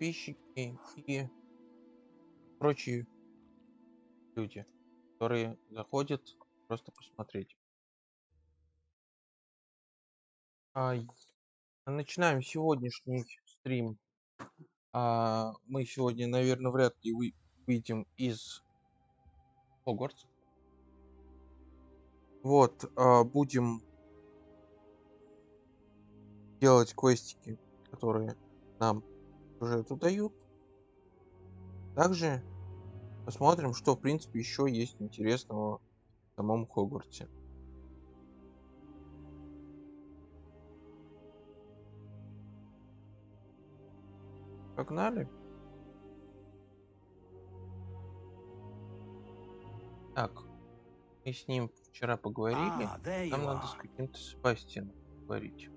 подписчики и прочие люди, которые заходят просто посмотреть. А, й- Начинаем сегодняшний стрим. Мы сегодня, наверное, вряд ли выйдем из Хогвартс. Вот, будем делать квестики, которые нам сюжету дают. Также посмотрим, что, в принципе, еще есть интересного в самом Хогвартсе. Погнали. Так, мы с ним вчера поговорили. There Нам you надо с are. каким-то Себастьяном поговорить.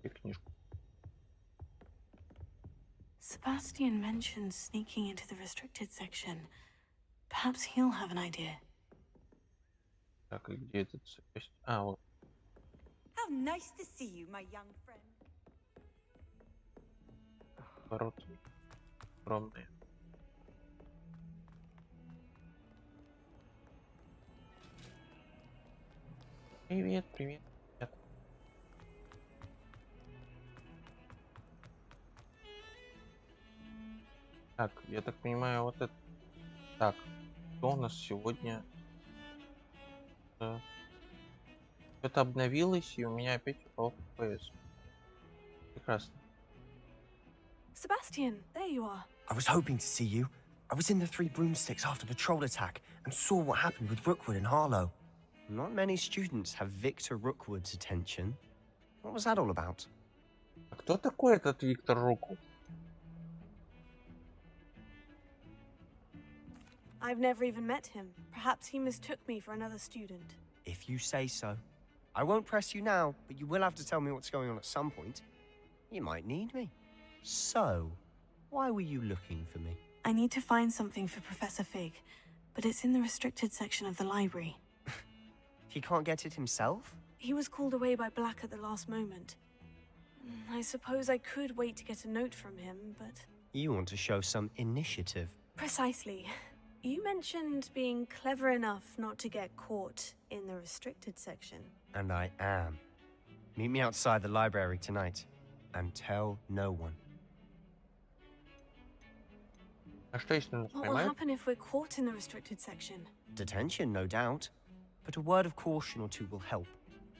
И книжку. Sebastian mentioned sneaking into the restricted section. Perhaps he'll have an idea. Так, и где этот Себастьян? Вот. How nice to see you, my young friend. Ворота огромные. Привет, привет. Привет. Так, я так понимаю, вот это. Так, что у нас сегодня? Что-то обновилось, и у меня опять упал FPS. Прекрасно. Sebastian, there you are. I was hoping to see you. I was in the Three Broomsticks after the troll attack and saw what happened with Rookwood and Harlow. Not many students have Victor Rookwood's attention. What was that all about? А кто такой этот Виктор Руку? I've never even met him. Perhaps he mistook me for another student. If you say so. I won't press you now, but you will have to tell me what's going on at some point. You might need me. So, why were you looking for me? I need to find something for Professor Fig, but it's in the restricted section of the library. He can't get it himself? He was called away by Black at the last moment. I suppose I could wait to get a note from him, but... You want to show some initiative. Precisely. You mentioned being clever enough not to get caught in the restricted section. And I am. Meet me outside the library tonight. And tell no one. А что если нас What will поймают? happen if we're caught in the restricted section? Detention, no doubt. But a word of caution or two will help.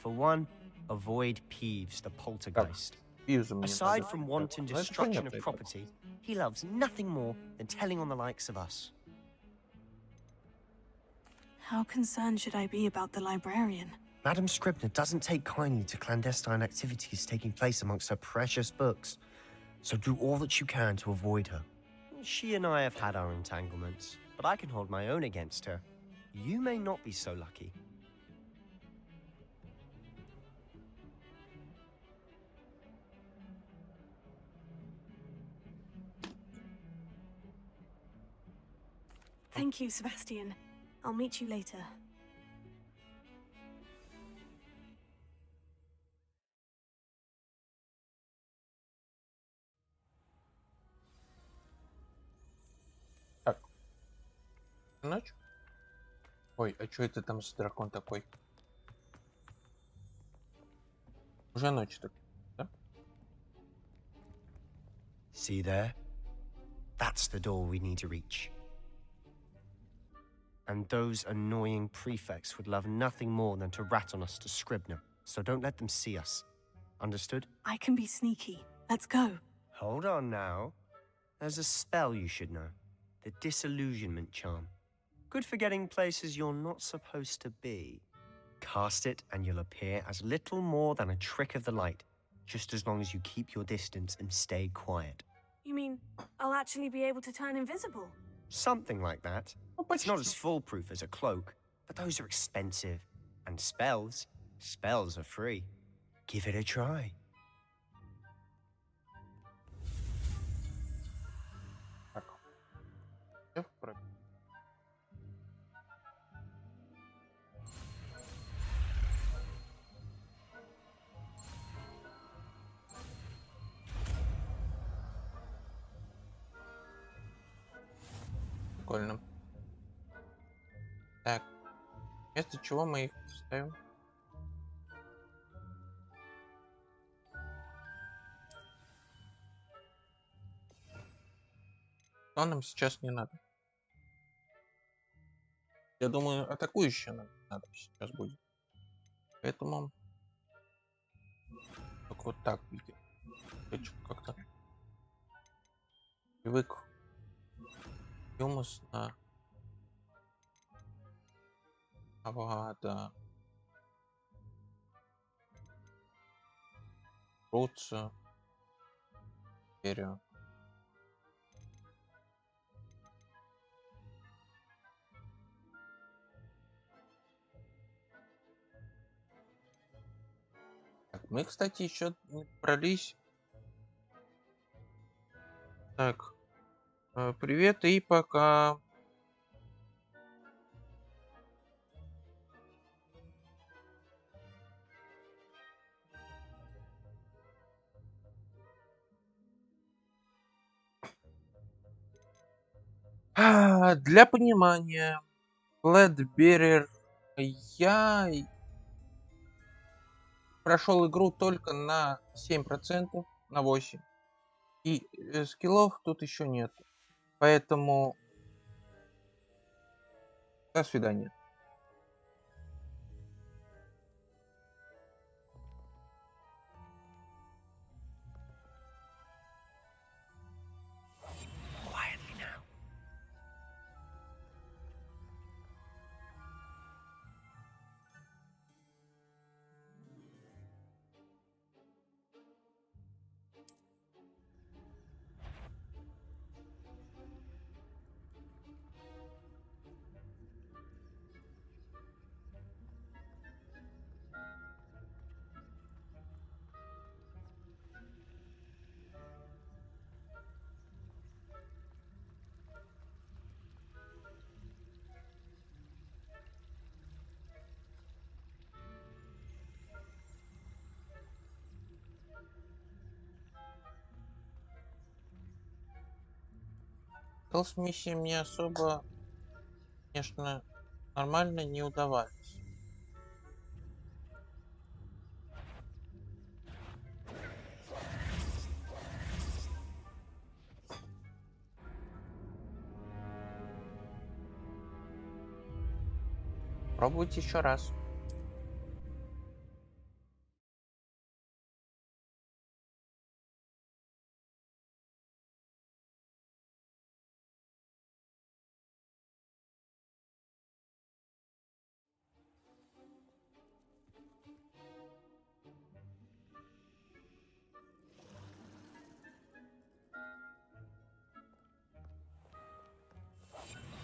For one, avoid Peeves, the poltergeist. Пивзу мне Aside надо. from wanton Ну, это destruction of понятно, это. property, he loves nothing more than telling on the likes of us. How concerned should I be about the librarian? Madam Scribner doesn't take kindly to clandestine activities taking place amongst her precious books, so do all that you can to avoid her. She and I have had our entanglements, but I can hold my own against her. You may not be so lucky. Thank you, Sebastian. I'll meet you later. Так. Ночь? Ой, а что это там за дракон такой? Уже ночь так, да? See there? That's the door we need to reach. And those annoying prefects would love nothing more than to rat on us to Scribner, so don't let them see us. Understood? I can be sneaky. Let's go. Hold on now. There's a spell you should know. The Disillusionment Charm. Good for getting places you're not supposed to be. Cast it and you'll appear as little more than a trick of the light, just as long as you keep your distance and stay quiet. You mean I'll actually be able to turn invisible? Something like that. Ну, It's not as почти. foolproof as a cloak, but those are expensive. And spells are free. Give it a try. Так. Всё в порядке. Прикольно. Так, вместо чего мы их ставим? Но нам сейчас не надо. Я думаю, атакующие нам надо сейчас будет. Поэтому только вот так видим. Хочу как-то привык юмус на авада, руца, дерево. Так, мы, кстати, еще не брались. Так, привет и пока. Для понимания, Flatbearer, я прошел игру только на 7%, на 8. И скиллов тут еще нет. Поэтому до свидания. Quietly now. Стелс-миссии мне особо, конечно, нормально не удавались. Пробуйте еще раз.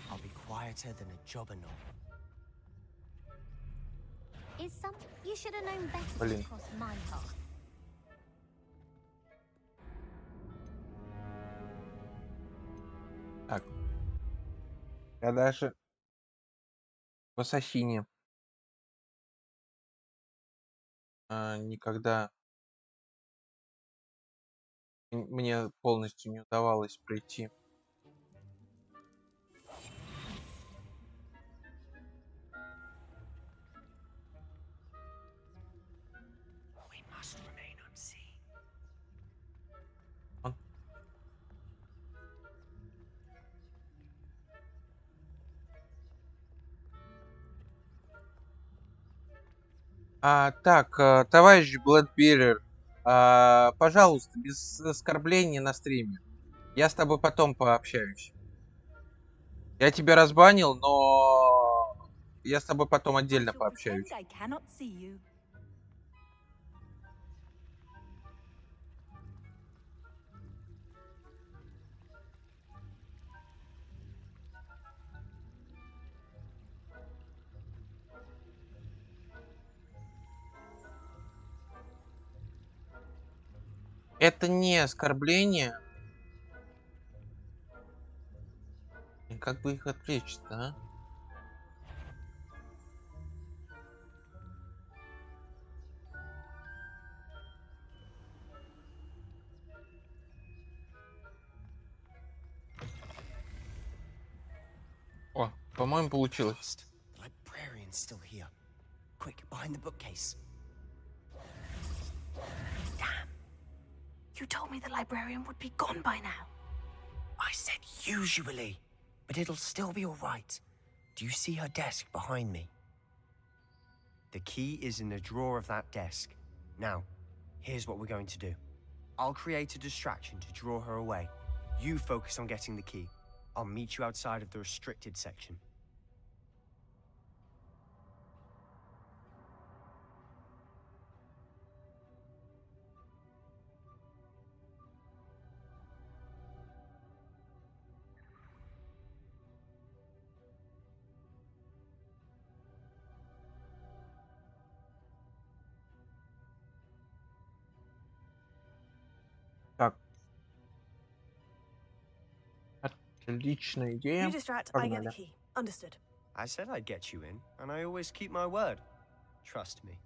I'll be quieter than a jobberknoll. You should have known better Блин. to cross my path. Так. Я даже в Ассасине никогда мне полностью не удавалось пройти. We must remain unseen. Так, товарищ Бладберер, пожалуйста, без оскорблений на стриме. Я с тобой потом пообщаюсь. Я тебя разбанил, но я с тобой потом отдельно I shall pretend пообщаюсь. I cannot see you. Это не оскорбление. И как бы их отвлечь-то, а? По-моему, получилось. Lost. The librarian's still here. Quick, behind the bookcase. Damn. You told me the librarian would be gone by now. I said usually, but it'll still be all right. Do you see her desk behind me? The key is in the drawer of that desk. Now, here's what we're going to do. I'll create a distraction to draw her away. You focus on getting the key. I'll meet you outside of the restricted section. Так. Отличная идея. You distract, I get the Погнали. key. Understood. I said I'd get you in, and I always keep my word. Trust me.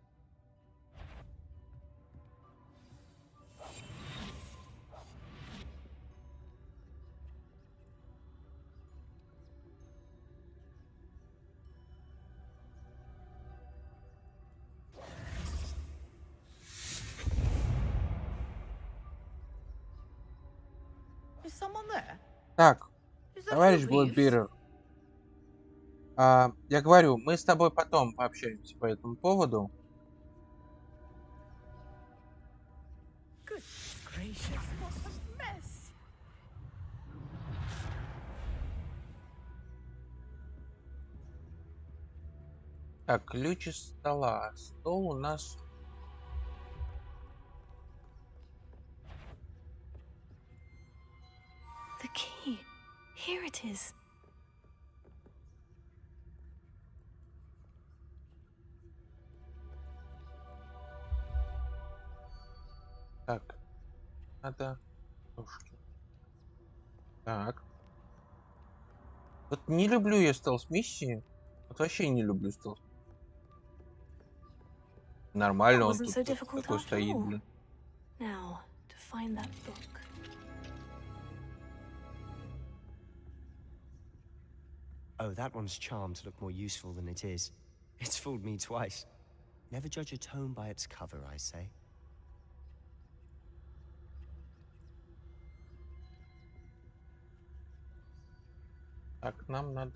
Is someone there? Так, Is that товарищ you, Reeves? Бладбирер, я говорю, мы с тобой потом пообщаемся по этому поводу. Good gracious, what a mess! Так, ключ из стола. Стол у нас... The key. Here it is. Так, надо... Ножки. Так. Вот не люблю я стелс-миссии. Вот вообще не люблю стелс. Нормально он wasn't тут so difficult такой after стоит, all. блин. Now, to find that book. Oh, that one's charmed to look more useful than it is. It's fooled me twice. Never judge a tome by its cover, I say. Так, нам надо...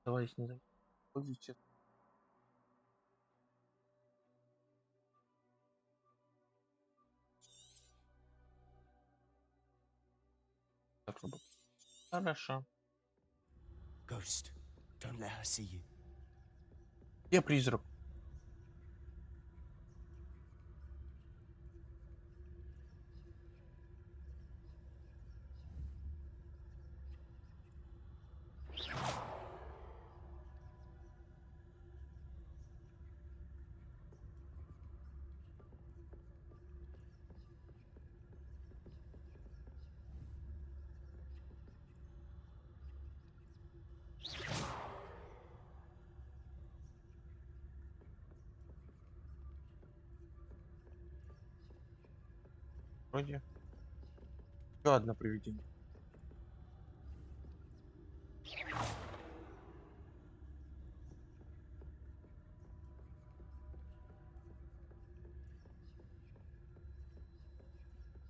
Давай не забудьте. Так работает. Хорошо. Ghost, don't let her see you. Где призрак? Вроде. Еще одно привидение.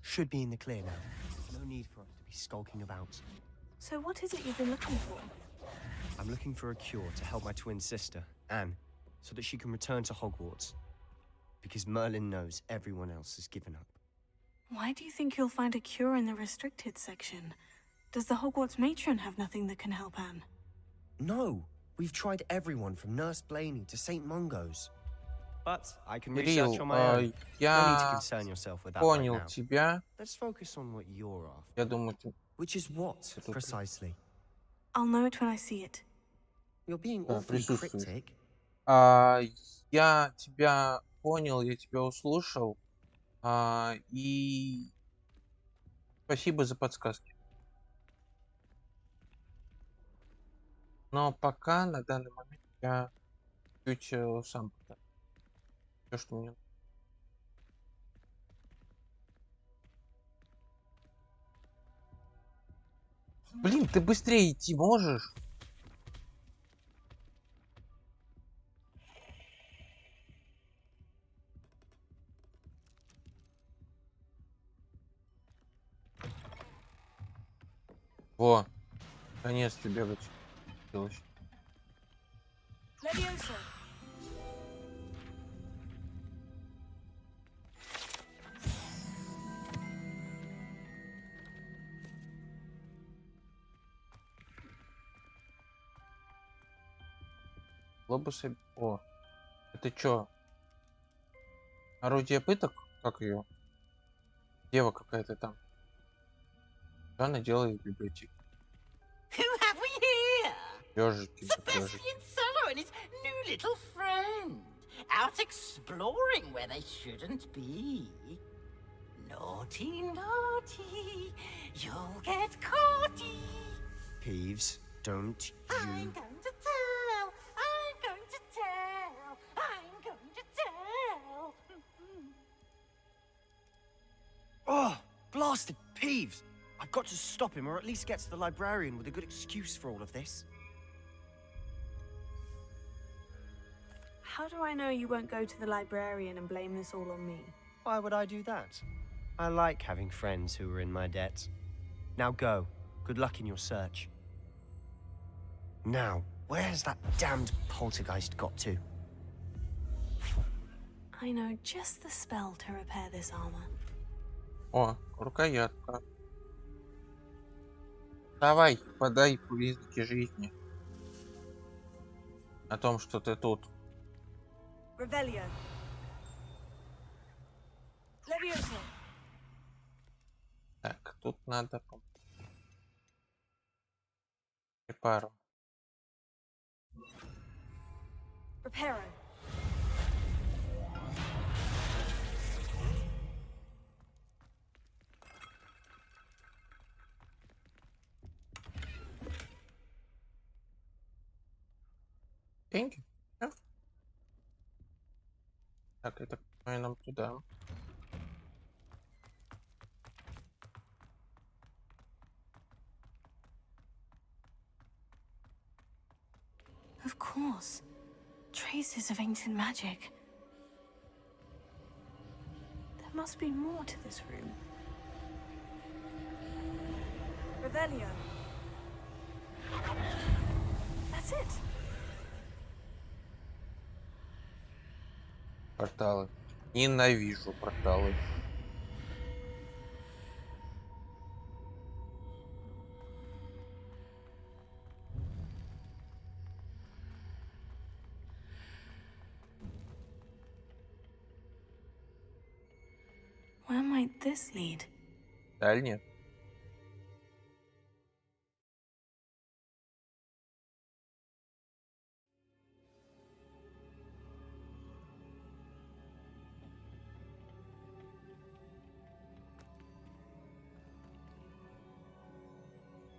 Should be in the clear now. No need for us to be skulking about. So what is it you've been looking for? I'm looking for a cure to help my twin sister, Anne, so that she can return to Hogwarts. Because Merlin knows everyone else has given up. Why do you think you'll find a cure in the restricted section? Does the Hogwarts matron have nothing that can help Anne? No! We've tried everyone from Nurse Blaney to St. Mungo's. But I can Кирилл, research on my own. No need to я concern yourself with that right понял now. тебя. Let's focus on what you're after. Я думаю, ты... Which is what, precisely? I'll know it when I see it. You're being Да, awfully присутствуешь. cryptic. Я тебя понял, я тебя услышал. И спасибо за подсказки. Но пока на данный момент я чуть сам Всё, что мне... Блин, ты быстрее идти можешь? Во, наконец-то бегать научилась. Leviosa. Глобусы... О, это чё? Орудие пыток? Как ее? Дева какая-то там. Что она делает в библиотеке? Who have we here? Ёжики, да ёжики. Sebastian Cello and his new little friend. Out exploring where they shouldn't be. Naughty, naughty. You'll get caughty. Peeves, don't I'm you... going to tell. I'm going to tell. I'm going to tell. Oh, blasted Peeves! I've got to stop him, or at least get to the librarian with a good excuse for all of this. How do I know you won't go to the librarian and blame this all on me? Why would I do that? I like having friends who are in my debt. Now go. Good luck in your search. Now, where's that damned poltergeist got to? I know just the spell to repair this armor. О, рукоятка. Давай, подай признаки жизни. О том, что ты тут. Revelio. Leviosa. Так, тут надо... Пару. Reparo. Деньги? Всё. Так, это нам туда. Of course. Traces of ancient magic. There must be more to this room. Revelio. That's it. Порталы. Ненавижу порталы. Where might this lead? Дальние.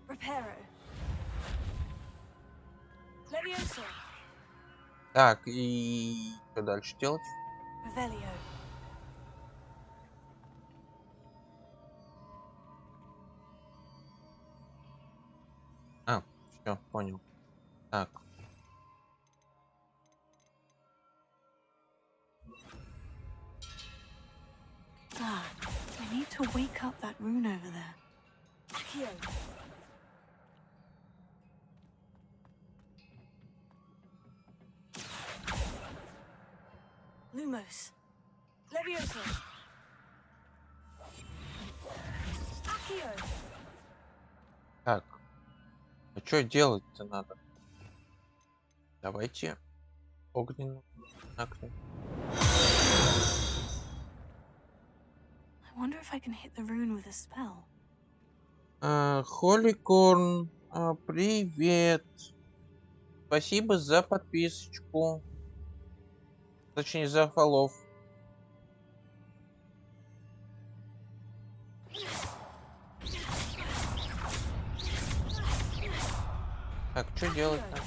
Reparo. Leviosa. Так, и что дальше делать? Revelio. А, все, понял. Так. Ah, I need to wake up that rune over there. Accio. Lumos. Leviosa. Accio. Так. А что делать-то надо? Давайте огненную накнем. I wonder if I can hit the rune with a spell. Холикорн, привет. Спасибо за подписочку. Точнее, за фоллов. Так, что делать-то?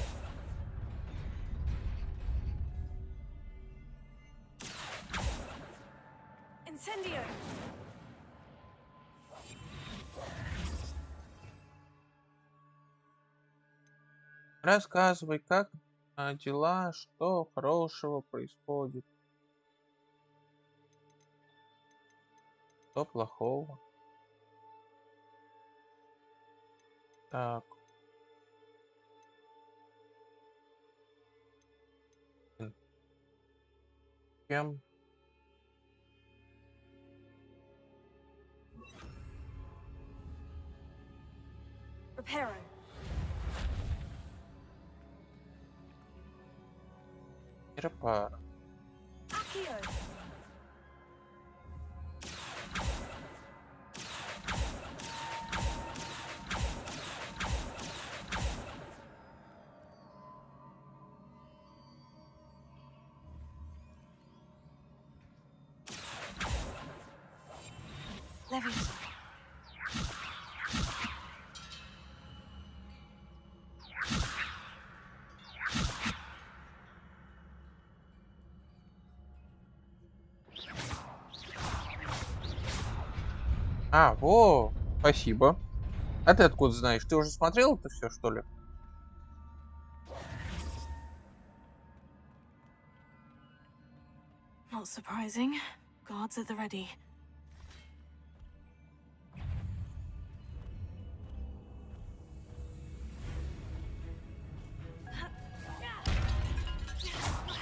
Incendio. Рассказывай, как дела, что хорошего происходит, что плохого. Так. Чем? Reparo. Репара. Accio. Leviosa. А, во, спасибо. А ты откуда знаешь? Ты уже смотрел это все, что ли? Not surprising. Guards at the ready.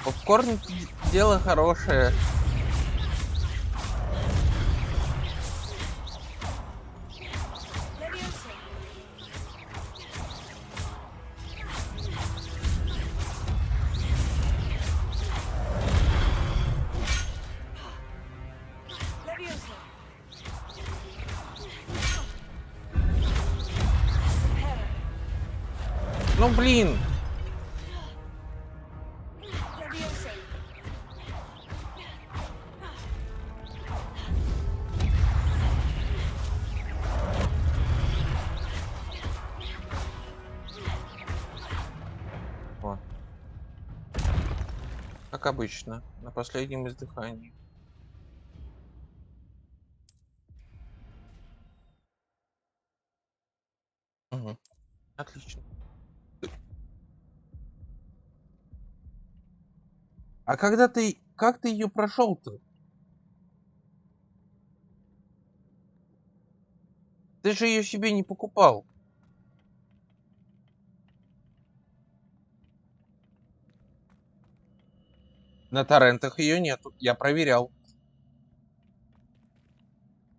Попкорн дело хорошее. Leviosa. Leviosa. Reparo. Ну блин. Leviosa. О. Как обычно, на последнем издыхании. Угу. Отлично. А когда ты... Как ты ее прошел-то? Ты же ее себе не покупал. На торрентах ее нету. Я проверял.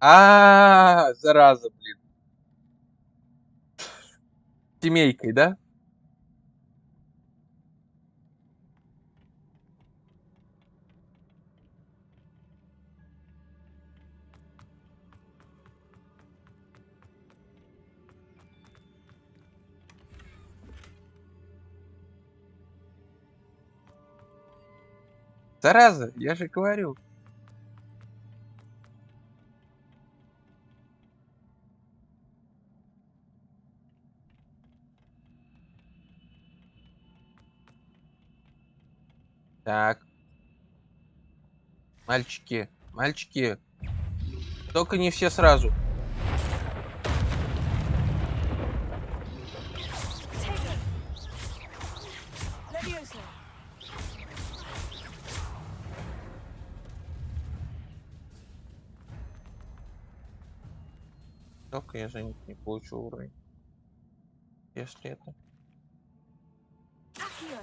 Зараза, блин. Семейкой, да? Зараза, я же говорю. Так, мальчики, мальчики. Только не все сразу. Potato. Leviosa. Только я за них не получу уровень. Если это... Accio.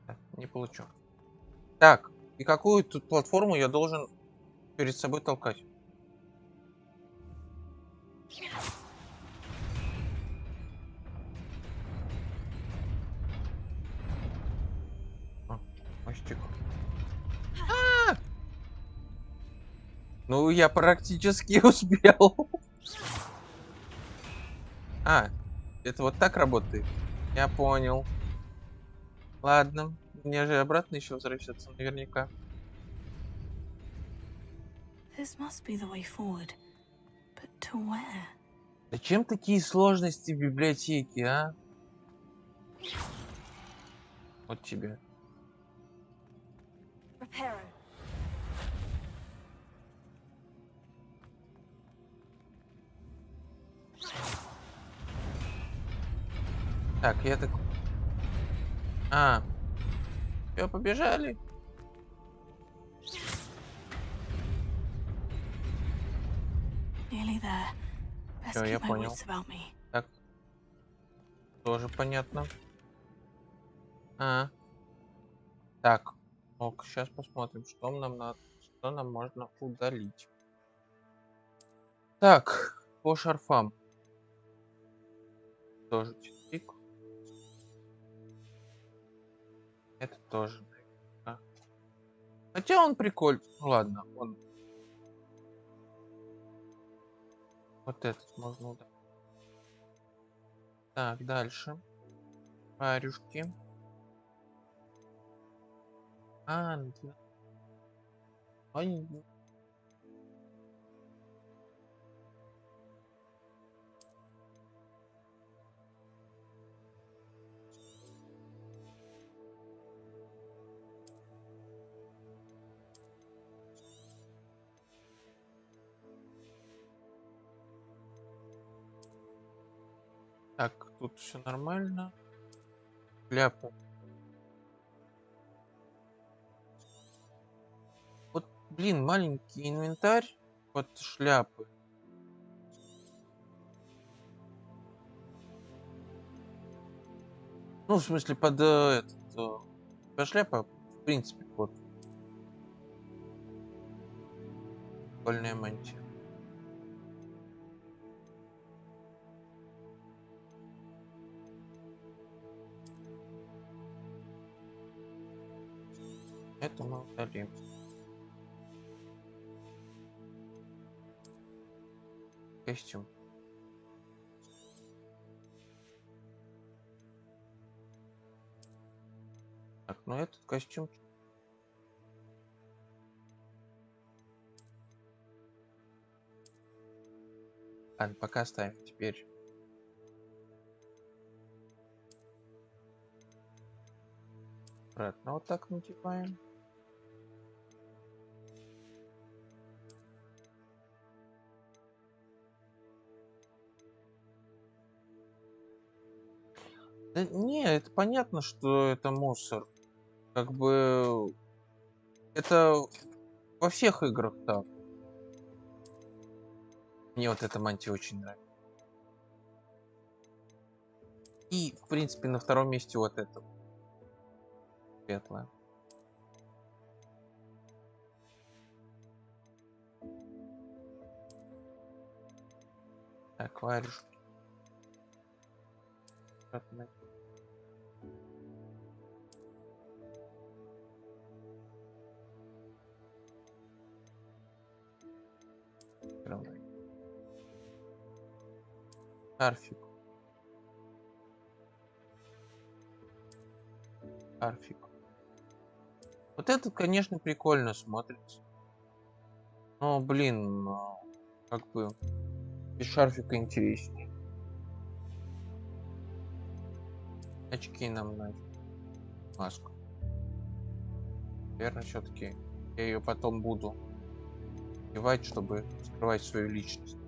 Да, не получу. Так, и какую тут платформу я должен перед собой толкать? Мостик. Ну, я практически успел. Это вот так работает? Я понял. Ладно, мне же обратно еще возвращаться наверняка. This must be the way forward. But to where? Зачем такие сложности в библиотеке, а? Вот тебе. Reparo. Так, я так... А, все, побежали. Nearly there. Best Всё, я keep my понял. wits about me. Так, тоже понятно. А, так, ок, сейчас посмотрим, что нам надо, что нам можно удалить. Так, по шарфам. Тоже тик. Это тоже. А. Хотя он прикольный. Ну ладно, он... Вот этот можно удалить. Так, дальше. Варюшки. Ангел. Ангел. Так, тут все нормально. Шляпа. Вот, блин, маленький инвентарь под шляпы. Ну, в смысле, под под шляпа, в принципе, вот. Прикольная мантия. Это мы удалим. Костюм. Так, ну этот костюм. Ладно, пока оставим. Теперь. Обратно вот так надеваем. Да не, это понятно, что это мусор. Как бы это во всех играх так. Мне вот эта мантия очень нравится. И, в принципе, на втором месте вот это. Светлое. Так, варежки. Шарфик. Шарфик. Вот этот, конечно, прикольно смотрится. Но, блин, как бы без шарфика интереснее. Очки нам надо. Маску. Наверное, все-таки я ее потом буду одевать, чтобы скрывать свою личность.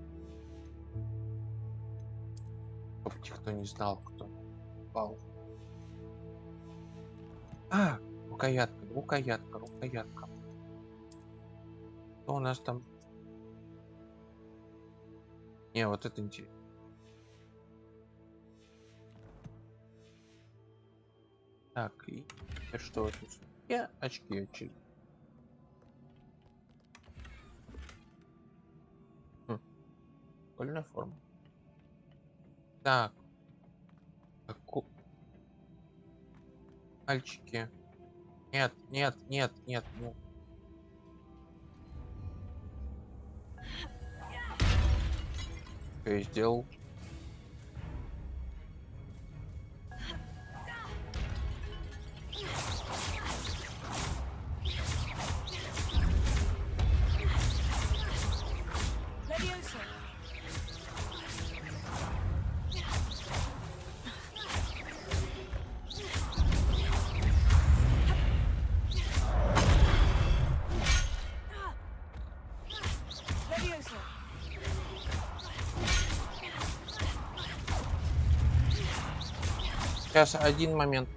Чтобы никто не знал, кто пал. А, рукоятка, рукоятка, рукоятка. Что у нас там? Не, вот это интересно. Так, и теперь что это? Я очки очки. Прикольная форма. Так. Мальчики. Нет, нет, нет, нет, нет. Что я сделал? Сейчас один момент.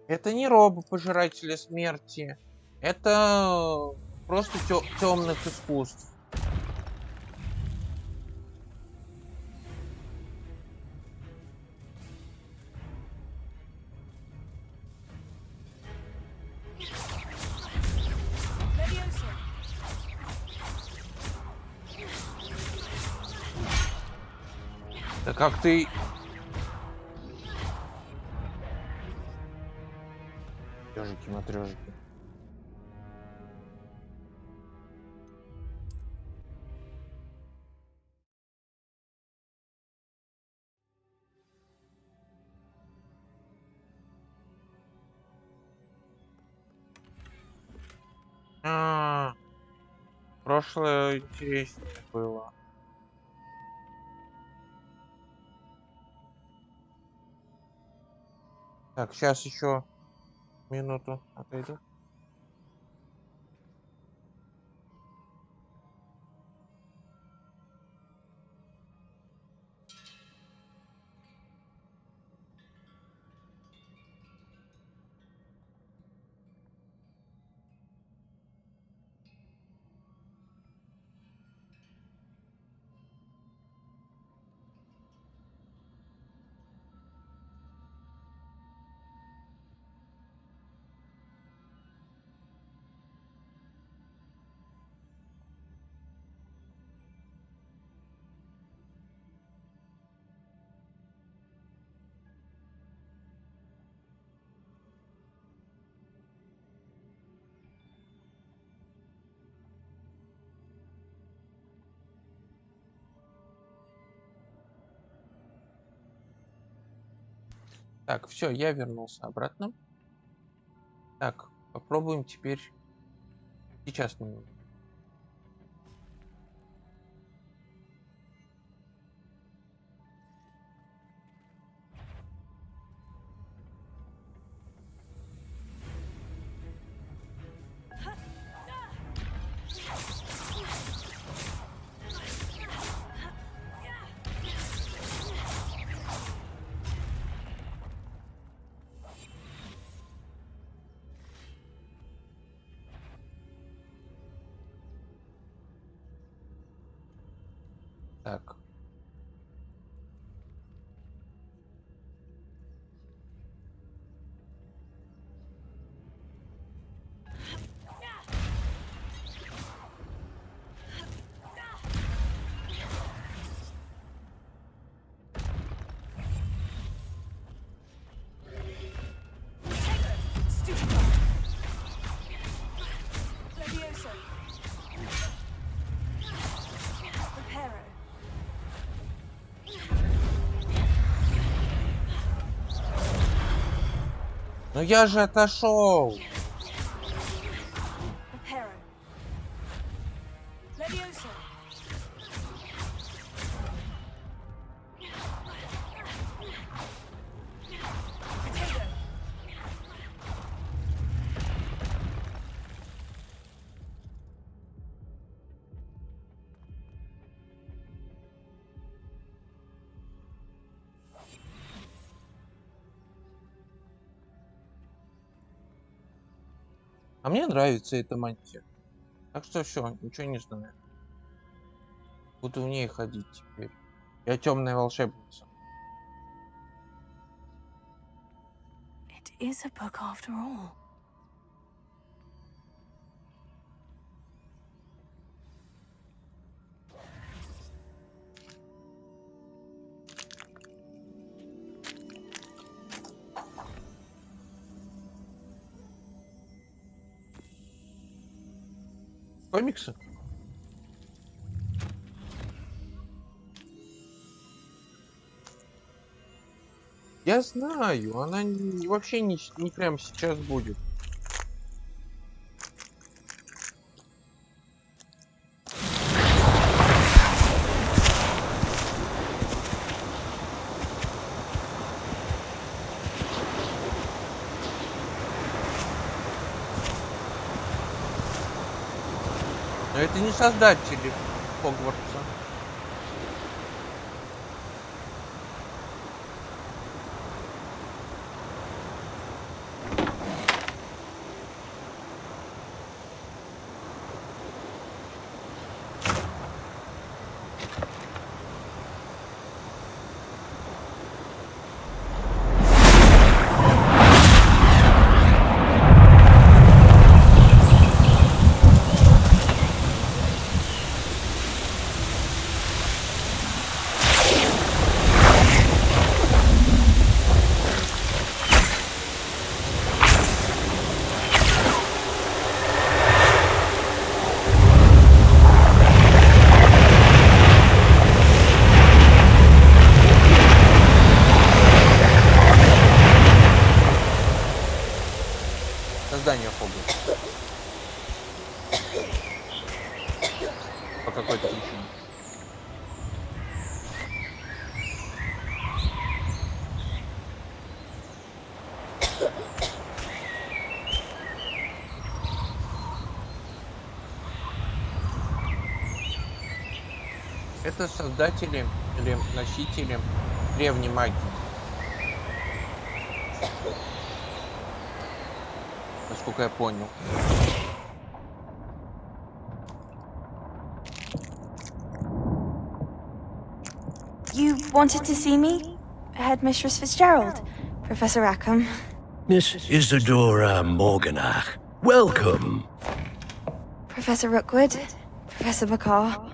Это не робопожиратели смерти. Это просто темных искусств. Да как ты... Ежики-матрёжики. Прошлое интереснее было. Так, сейчас еще минуту отойду. Так, все, я вернулся обратно. Так, попробуем теперь сейчас. Так. Ну я же отошел. А мне нравится эта мантия. Так что все, ничего не знаю. Буду в ней ходить теперь. Я темная волшебница. It is a book after all. Комиксы? Я знаю, она вообще не прямо сейчас будет. Но это не создатели Хогвартса. Создание Хогвартса. По какой-то причине. Это создатели или носители древней магии. Насколько я понял. You wanted to see me? Headmistress Fitzgerald? Professor Rackham? Miss Isadora Morganach, welcome. Professor Rookwood? Professor Bakar?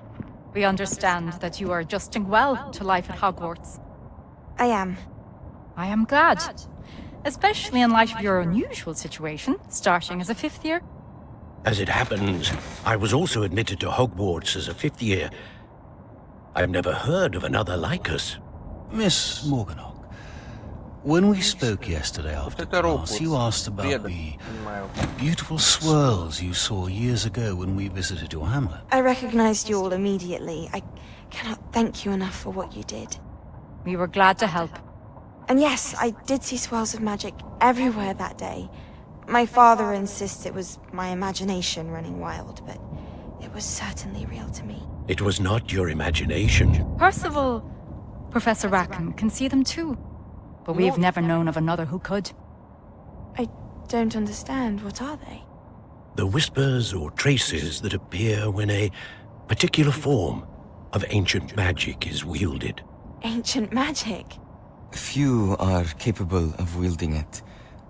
We understand that you are adjusting well to life at Hogwarts. I am. I am glad. Especially in light of your unusual situation, starting as a 5th year. As it happens, I was also admitted to Hogwarts as a 5th year. I've never heard of another like us. Miss Morganock, when we spoke yesterday after class, you asked about the beautiful swirls you saw years ago when we visited your hamlet. I recognized you all immediately. I cannot thank you enough for what you did. We were glad to help. And yes, I did see swirls of magic everywhere that day. My father insists it was my imagination running wild, but it was certainly real to me. It was not your imagination. Percival, Professor Rackham can see them too. But we've never known of another who could. I don't understand. What are they? The whispers or traces that appear when a particular form of ancient magic is wielded. Ancient magic? Few are capable of wielding it.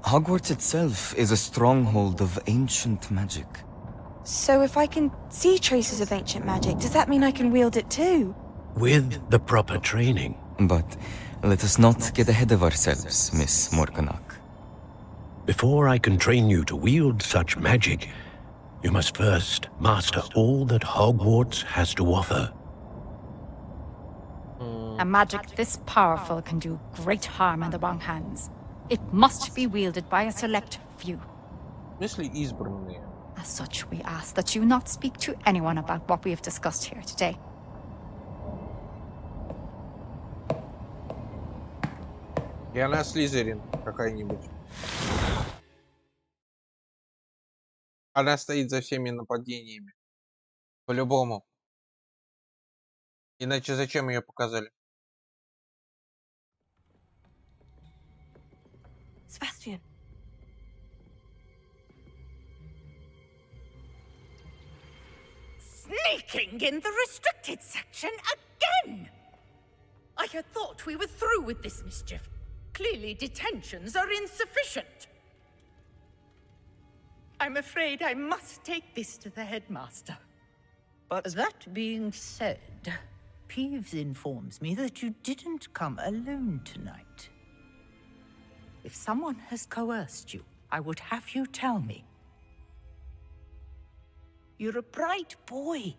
Hogwarts itself is a stronghold of ancient magic. So if I can see traces of ancient magic, does that mean I can wield it too? With the proper training. But let us not get ahead of ourselves, Miss Morganock. Before I can train you to wield such magic, you must first master all that Hogwarts has to offer. A magic this powerful can do great harm in the wrong hands. It must be wielded by a select few. Мысли избранные. As such, we ask that you not speak to anyone about what we have discussed here today. И она Слизерин какая-нибудь. Она стоит за всеми нападениями. По-любому. Иначе зачем ее показали? Sebastian. Sneaking in the restricted section again! I had thought we were through with this mischief. Clearly detentions are insufficient. I'm afraid I must take this to the headmaster. But that being said, Peeves informs me that you didn't come alone tonight. If someone has coerced you, I would have you tell me. You're a bright boy.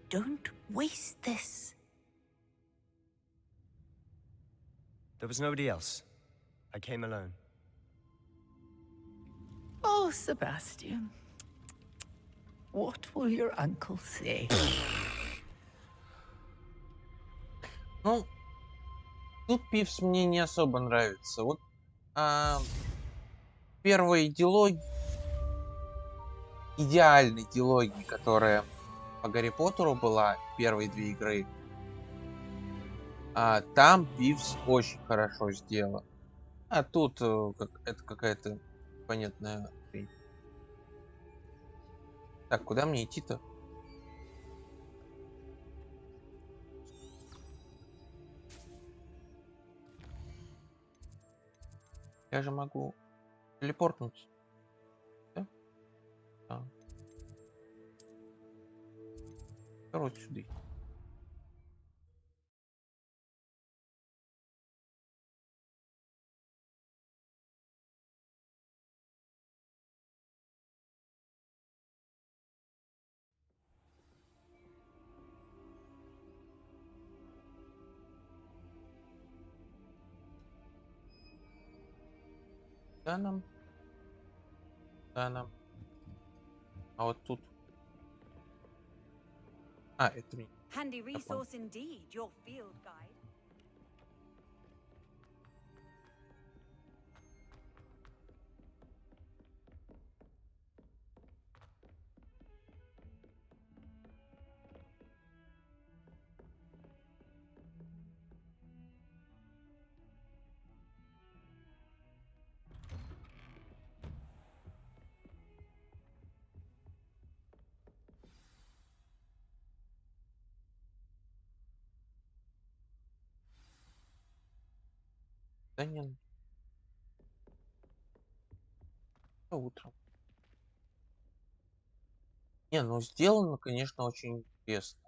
Don't waste this. There was nobody else. I came alone. Oh, Sebastian. What will your uncle say? Ну, тут Пивз мне не особо нравится. Вот первая идеология, идеальной идеологии, которая по Гарри Поттеру была, первые две игры, там Пивз очень хорошо сделал. А тут это какая-то понятная хрень. Так, куда мне идти-то? Я же могу телепортнуться. Да? Короче, сюда. Да нам. Да нам. А вот тут. Это мне. Handy resource indeed, your field guide. Да не. Утром. Не, ну сделано, конечно, очень интересно.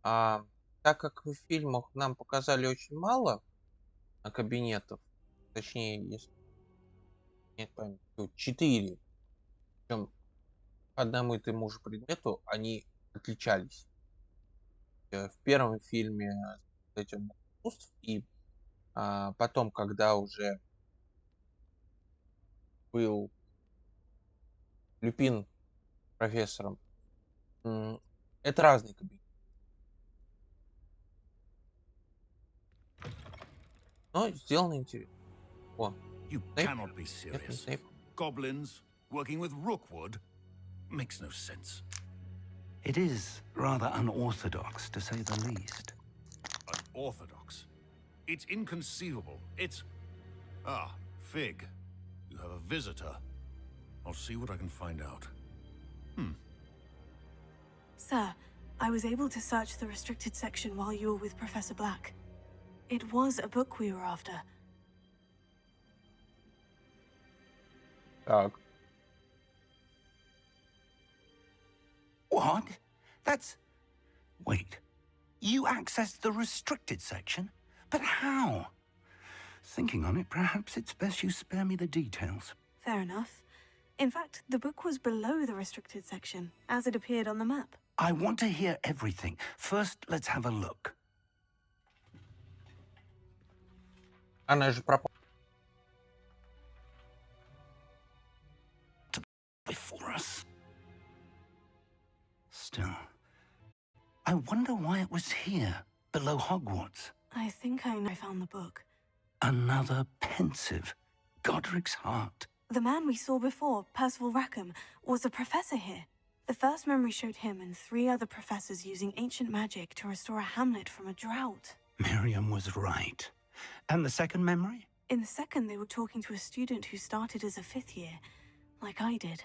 Так как в фильмах нам показали очень мало кабинетов, точнее, если нет памяти, то 4, причем по одному и тому же предмету они отличались. В первом фильме этим искусств и потом, когда уже был Люпин профессором, это разные кабинеты. Но сделано интересно. You cannot be serious. Goblins working with Rookwood makes no sense. It is rather unorthodox, to say the least. Unorthodox? It's inconceivable. It's... Fig. You have a visitor. I'll see what I can find out. Sir, I was able to search the restricted section while you were with Professor Black. It was a book we were after. What? That's... Wait. You accessed the restricted section? But how? Thinking on it, perhaps it's best you spare me the details. Fair enough. In fact, the book was below the restricted section, as it appeared on the map. I want to hear everything. First, let's have a look. Она же пропала. Before us. Still, I wonder why it was here, below Hogwarts. I think I found the book. Another pensive. Godric's heart. The man we saw before, Percival Rackham, was a professor here. The first memory showed him and 3 other professors using ancient magic to restore a hamlet from a drought. Miriam was right. And the second memory? In the second, they were talking to a student who started as a 5th year, like I did.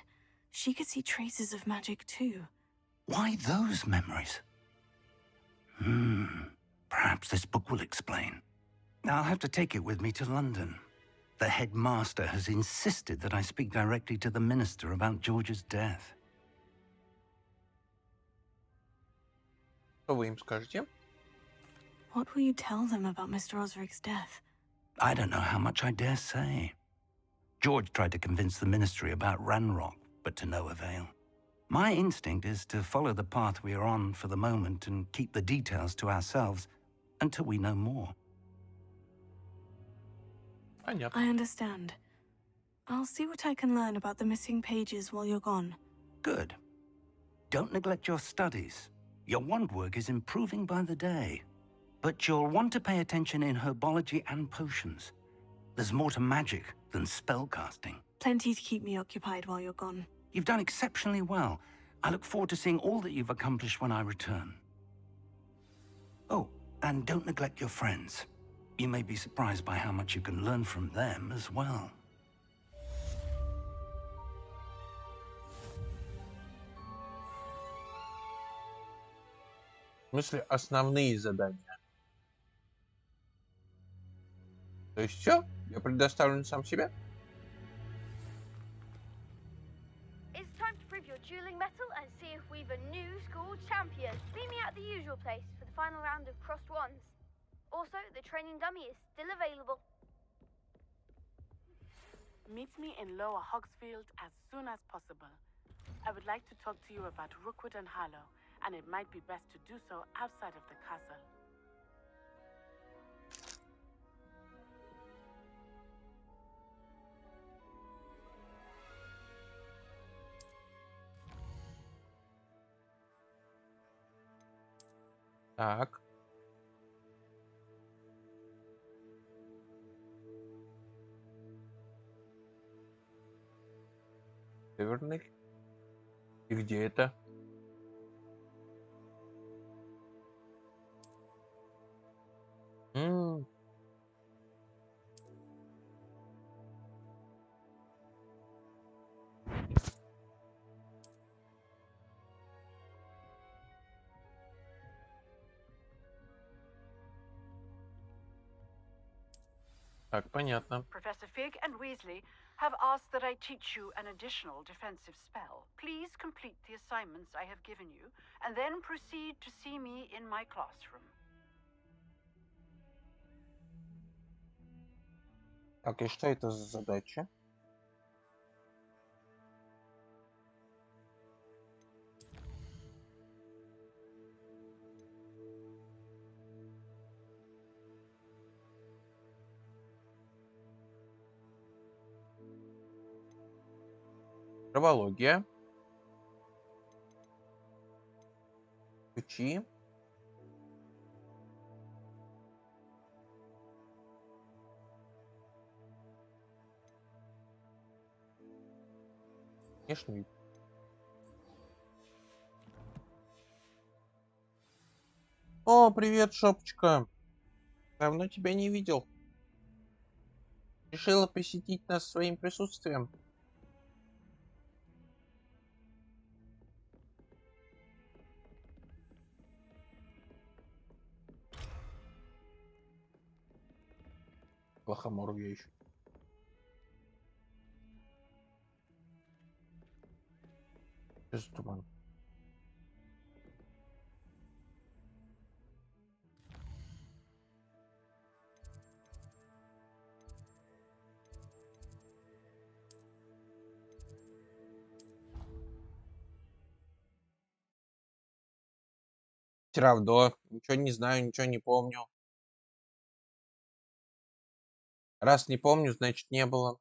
She could see traces of magic too. Why those memories? Perhaps this book will explain. I'll have to take it with me to London. The headmaster has insisted that I speak directly to the minister about George's death. Что вы им скажете? What will you tell them about Mr. Osric's death? I don't know how much I dare say. George tried to convince the ministry about Ranrock, but to no avail. My instinct is to follow the path we are on for the moment and keep the details to ourselves until we know more. I understand. I'll see what I can learn about the missing pages while you're gone. Good. Don't neglect your studies. Your wand work is improving by the day. But you'll want to pay attention in herbology and potions. There's more to magic than spellcasting. Plenty to keep me occupied while you're gone. You've done exceptionally well. I look forward to seeing all that you've accomplished when I return. Oh, and don't neglect your friends. You may be surprised by how much you can learn from them as well. В смысле, основные задания. То есть все? Я предоставлен сам себе? It's time to prove your dueling mettle and see if we've a new school champion. Meet me at the usual place for the final round of crossed wands. Also, the training dummy is still available. Meet me in Lower Hogsfield as soon as possible. I would like to talk to you about Rookwood and Harlow, and it might be best to do so outside of the castle. Так. Северный. И где это? Так, понятно. Professor Fig and Weasley have asked that I teach you an additional defensive spell. Please complete the assignments I have given you, and then proceed to see me in my classroom. Так, и что это за задача? Травология. Ключи. Внешний вид. О, привет, Шопочка. Давно тебя не видел. Решила посетить нас своим присутствием. Лохомор я ищу. Что за туман? Все равно, ничего не знаю, ничего не помню. Раз не помню, значит не было.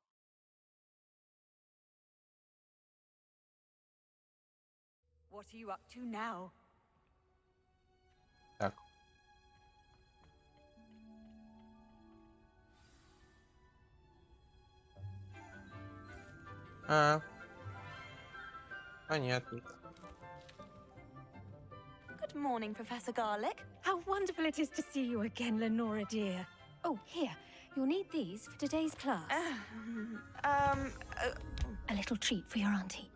What are you up to now? Так. Понятно. Good morning, Professor Garlick. How wonderful it is to see you again, Lenora dear. Oh, here. You'll need these for today's class. A little treat for your auntie.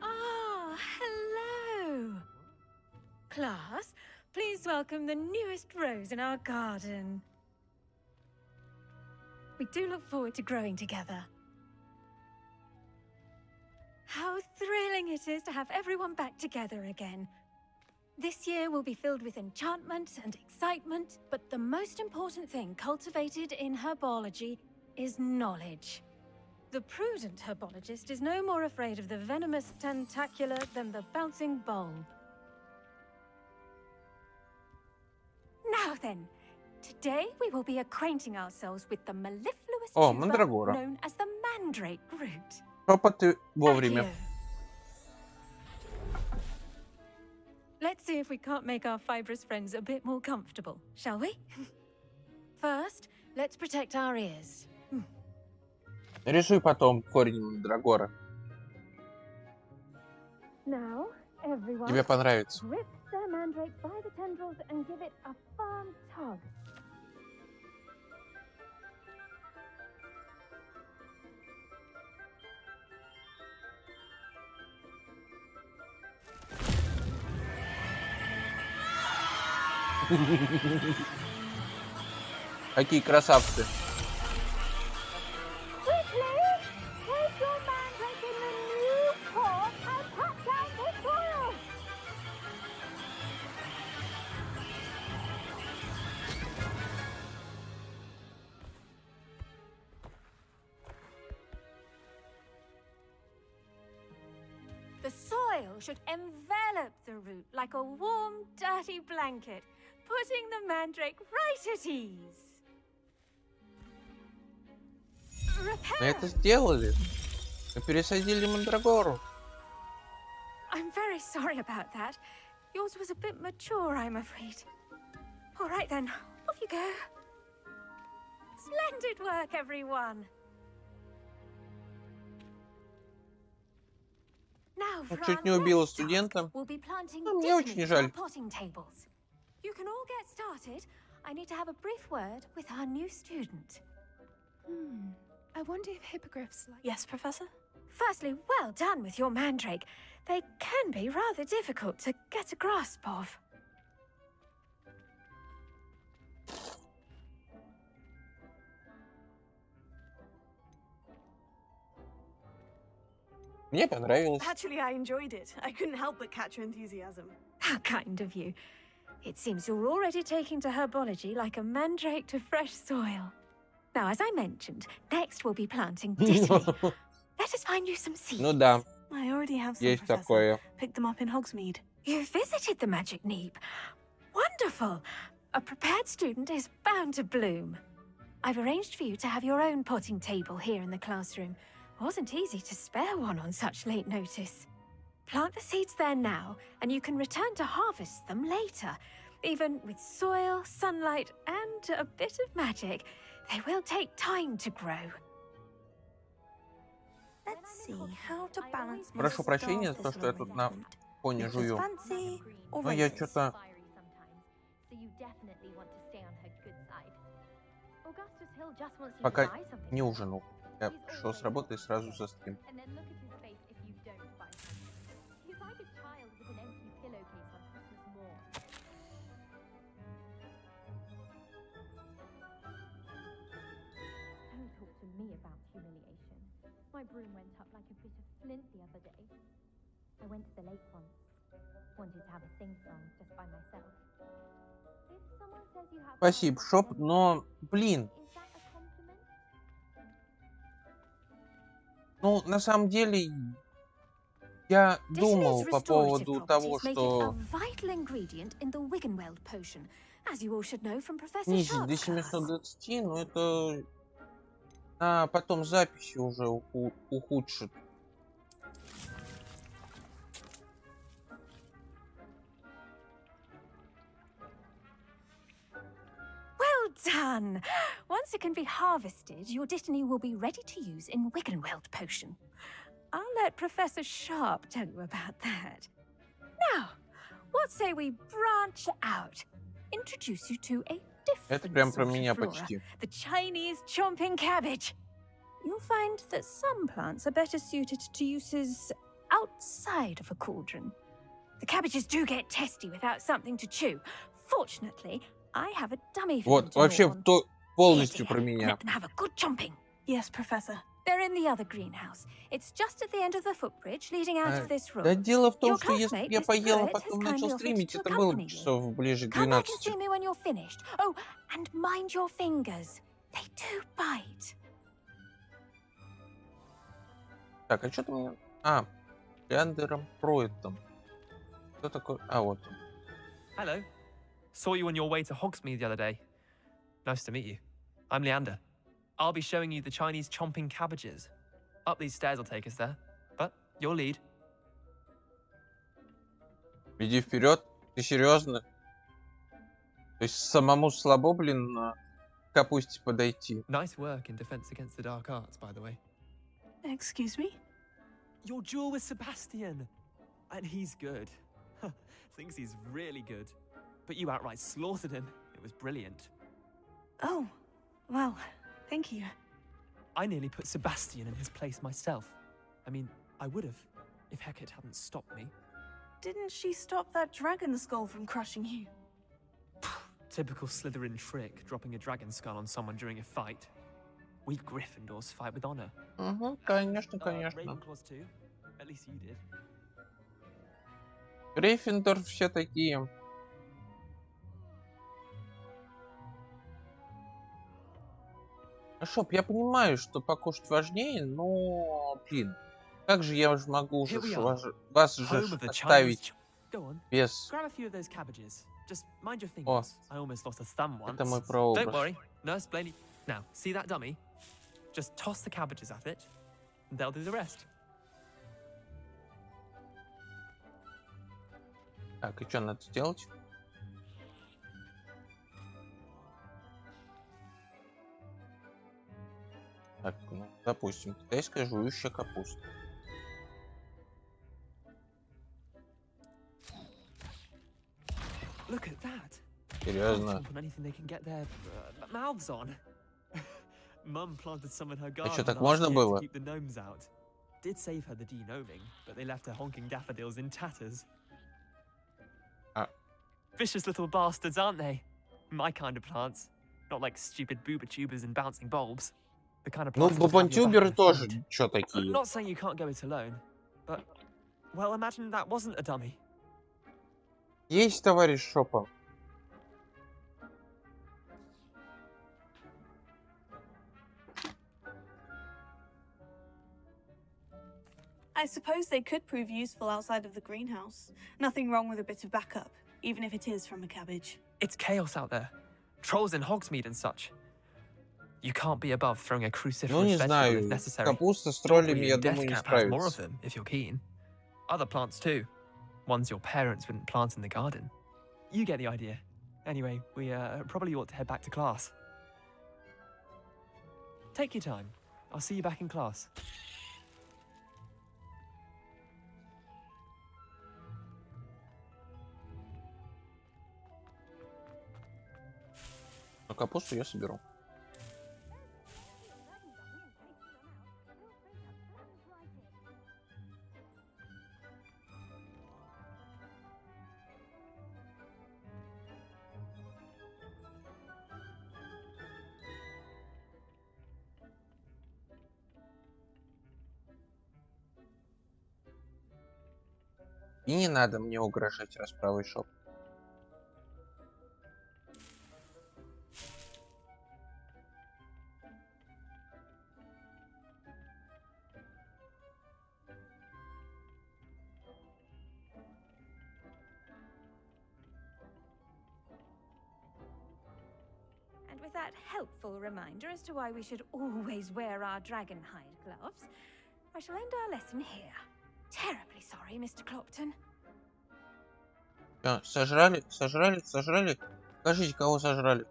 Ah, hello. Class, please welcome the newest rose in our garden. We do look forward to growing together. How thrilling it is to have everyone back together again. This year will be filled with enchantment and excitement, but the most important thing cultivated in herbology is knowledge. The prudent herbologist is no more afraid of the venomous tentacula than the bouncing bulb. Now then, today we will be acquainting ourselves with the mellifluous tuber known as the mandrake root. Шепоты вовремя. Let's see if we can't make our fibrous friends a bit more comfortable, shall we? First, let's protect our ears. Рисуй потом корень мандрагора. Now, everyone, Тебе понравится. grip their mandrake by the tendrils and give it a firm tug. Какие красавцы. The soil should envelop the root like a warm, dirty blanket, putting the mandrake right at ease. Мы это сделали. Мы пересадили мандрагору. I'm very sorry about that. Yours was a bit mature, I'm afraid. All right then, off you go. Splendid work, everyone. Now, for Чуть our не убила next студента. task, we'll be planting Мне очень жаль. potting tables. You can all get started. I need to have a brief word with our new student. I wonder if hippogriffs like... Yes, Professor? Firstly, well done with your mandrake. They can be rather difficult to get a grasp of. Мне понравилось. Actually, I enjoyed it. I couldn't help but catch your enthusiasm. How kind of you. It seems you're already taking to herbology like a mandrake to fresh soil. Now, as I mentioned, next we'll be planting dittany. Let us find you some seeds. Ну да. I already have some, Есть Professor. такое. Picked them up in Hogsmeade. You visited the magic neep. Wonderful. A prepared student is bound to bloom. I've arranged for you to have your own potting table here in the classroom. Wasn't easy to spare one on such late notice. Plant the seeds there now, and you can return to harvest them later. Even with soil, sunlight, and a bit of magic, they will take time to grow. Let's see how to balance. Прошу прощения за то, что я тут на фоне жую. Но я что-то... Пока не ужинал. Я пришел с работы и сразу за стрим. My broom went up like a bit of flint the other day. I went to the lake once. Wanted to have a sing-song just by myself. If someone says you have... Спасибо, шепот, но, блин. Ну, на самом деле, я думал по поводу того, что снизить до 720, но это потом записи уже ухудшит. Well done! Once it can be harvested, your dittany will be ready to use in Wiggenweld potion. I'll let Professor Sharp tell you about that. Now, what say we branch out? Introduce you to a Это прям different про sort меня of flora, почти. the Chinese chomping cabbage. You'll find that some plants are better suited to uses outside of a cauldron. The cabbages do get testy without something to chew. Fortunately, I have a dummy for them Вот, to вообще gnaw on. полностью про меня. Let them have a good chomping. Yes, Professor. They're in the other greenhouse. It's just at the end of the footbridge leading out of this room. Да дело в том, Your что если classmate, бы я Mr. поел, а Pruitt, has потом kindly начал offered стримить, to это было бы accompany you. часов ближе к Come back and 12. see me when you're finished. Oh, and mind your fingers. They do bite. Так, а что ты мне... А, Леандером Пройтом. Кто такой? А, вот он. Hello. Saw you on your way to Hogsmeade the other day. Nice to meet you. I'm Leander. I'll be showing you the Chinese chomping cabbages. Up these stairs will take us there. But your lead. Иди вперед. Ты серьезно? То есть самому слабо, блин, к капусте подойти. Nice work in defense against the dark arts, by the way. Excuse me? Your duel with Sebastian. And he's good. Thinks he's really good. But you outright slaughtered him. It was brilliant. Oh, well, thank you. I nearly put Sebastian in his place myself. I mean, I would have, if Hecate hadn't stopped me. Didn't she stop that dragon skull from crushing you? Typical Slytherin trick, dropping a dragon skull on someone during a fight. We Gryffindors fight with honor. Конечно, конечно. Ravenclaws too. At least you did. Гриффиндор все такие. Шоп, я понимаю, что покушать важнее, но, блин, как же я уже могу уже вас же оставить без... О, это мой прообраз. Now, see that dummy? Just toss the cabbages at it, and they'll do the rest. Так, и что надо сделать? Так, ну, допустим, китайская жующая капуста. Look at that. Серьезно? Mum planted some in her garden. А что, так можно было? Keep the gnomes out. Did save her the de-gnoming, but they left her honking daffodils in tatters. Vicious little bastards, aren't they? My kind of plants. Not like stupid booba-tubers and bouncing bulbs. The kind of Ну, plants бубантюберы тоже чё такие? I'm not saying you can't go it alone, but, well, imagine that wasn't a dummy. Есть, товарищ Шопа. I suppose they could prove useful outside of the greenhouse. Nothing wrong with a bit of backup, even if it is from a cabbage. It's chaos out there. Trolls in Hogsmeade and such. You can't be above throwing a cruciferous vegetable if necessary. Капуста с троллями, я думаю, не has more of справится. them, if you're keen. Other plants too. Ones your parents wouldn't plant in the garden. You get the idea. Anyway, we probably ought to head back to class. Take your time. I'll see you back in class. Но капусту я соберу. И не надо мне угрожать расправой, Шоп. And with that helpful reminder as to why we should always wear our dragon hide gloves, I shall end our lesson here. Terribly sorry, Mr. Clopton. Сожрали? Сожрали? Сожрали? Скажите, кого сожрали?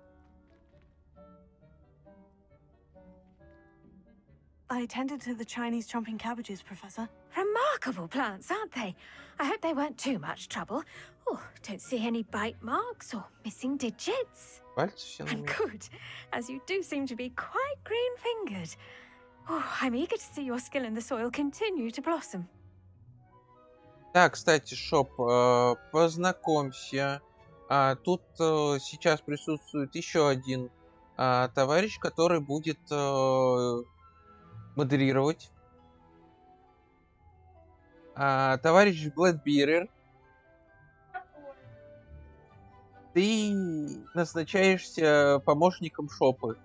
I tended to the Chinese chomping cabbages, Professor. Remarkable plants, aren't they? I hope they weren't too much trouble. Oh, don't see any bite marks or missing digits. And good, as you do seem to be quite green-fingered. Oh, I'm eager to see your skill in the soil continue to blossom. Так, кстати, Шоп, познакомься. Тут сейчас присутствует еще один товарищ, который будет модерировать. Товарищ Бладбирер. Ты назначаешься помощником Шопы.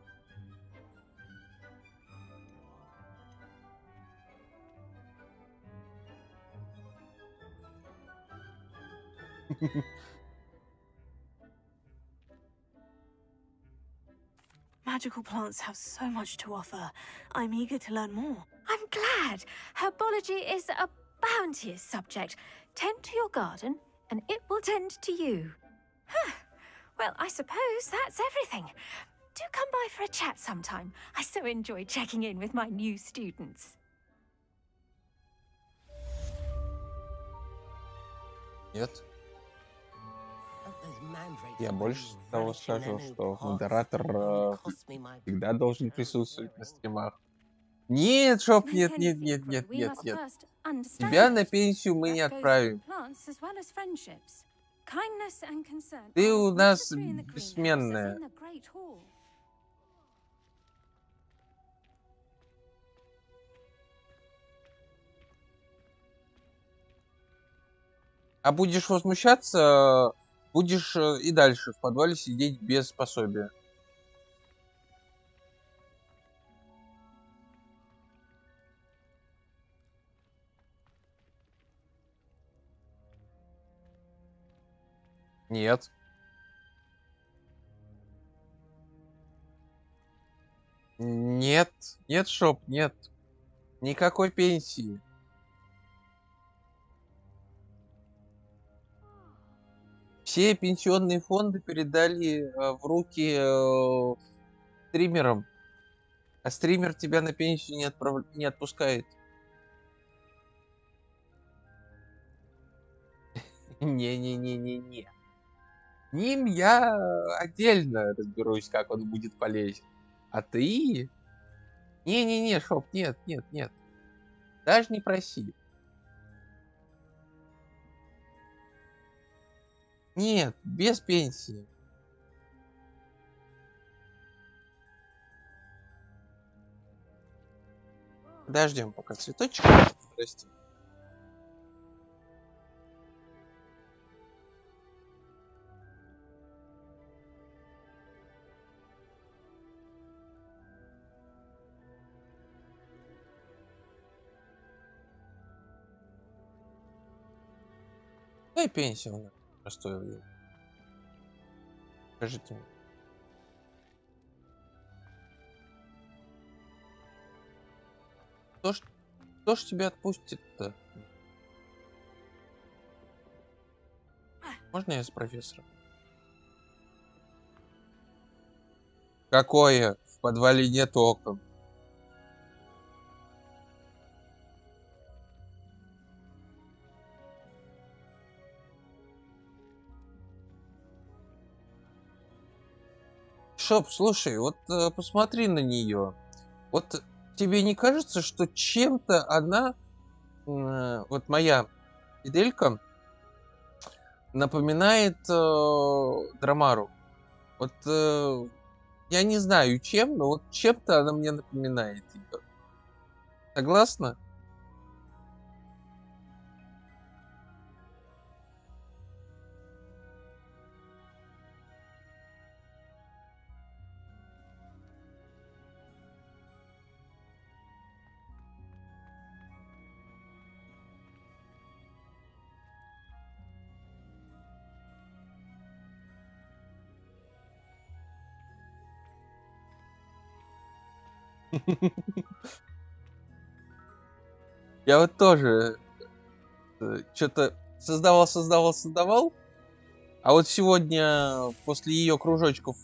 Magical plants have so much to offer. I'm eager to learn more. I'm glad. Herbology is a bounteous subject. Tend to your garden, and it will tend to you. Well, I suppose that's everything. Do come by for a chat sometime. I so enjoy checking in with my new students. Нет. Я больше того скажу, что модератор всегда должен присутствовать на стримах. Нет, Шоп, нет. Тебя на пенсию мы не отправим. Ты у нас бессменная. А будешь возмущаться, будешь и дальше в подвале сидеть без пособия. Нет. Нет, Шоп, нет. Никакой пенсии. Все пенсионные фонды передали в руки стримерам. А стример тебя на пенсию не отпускает. Не. Ним я отдельно разберусь, как он будет полезен. А ты? Не, Шоп, нет. Даже не проси. Нет, без пенсии. Подождем, пока цветочек растет. Дай пенсию на простое время. Скажите мне. Кто ж тебя отпустит-то? Можно я с профессором? Какое? В подвале нет окон. Шоп, слушай, вот посмотри на нее. Вот тебе не кажется, что чем-то она, вот моя Иделька, напоминает Драмару? Вот я не знаю чем, но вот чем-то она мне напоминает ее. Согласна? Я вот тоже что-то создавал. А вот сегодня после ее кружочков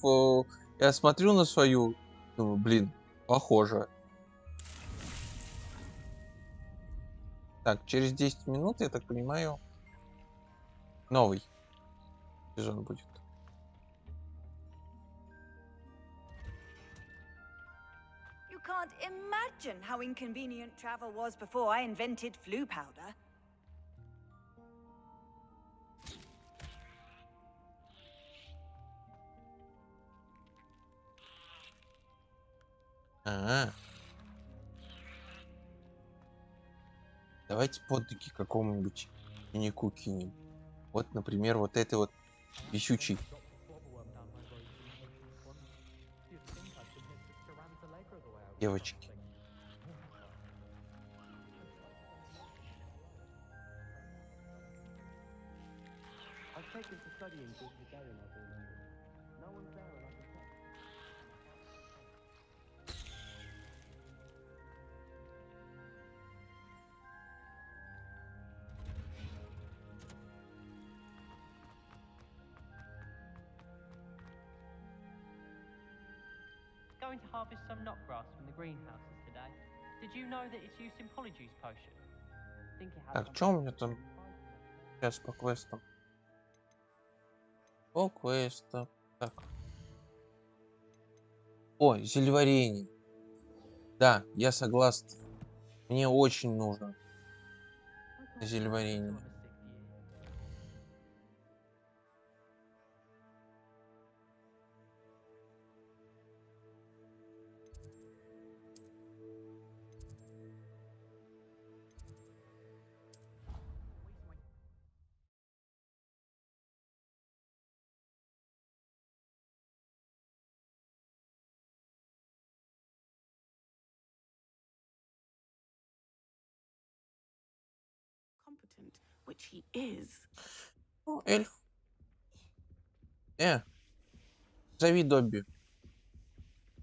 я смотрю на свою, думаю, блин, похоже. Так, через 10 минут, я так понимаю, новый сезон будет. You can't imagine how inconvenient travel was before I invented flu powder. Давайте под ноги какому-нибудь uniку кинем. Вот, например, вот этой вот висючий. Девочки. I've taken to studying during the day and everything. No one's there and I can tell. Going to harvest some knotgrass from the greenhouses today. Did you know that it's used in Polyjuice potion? Think it has. Так, что у меня там сейчас по квестам? По квестам. Так. О, зельеварение. Да, я согласен. Мне очень нужно зельеварение. Competent, which he is. О, эльф. Зови Добби.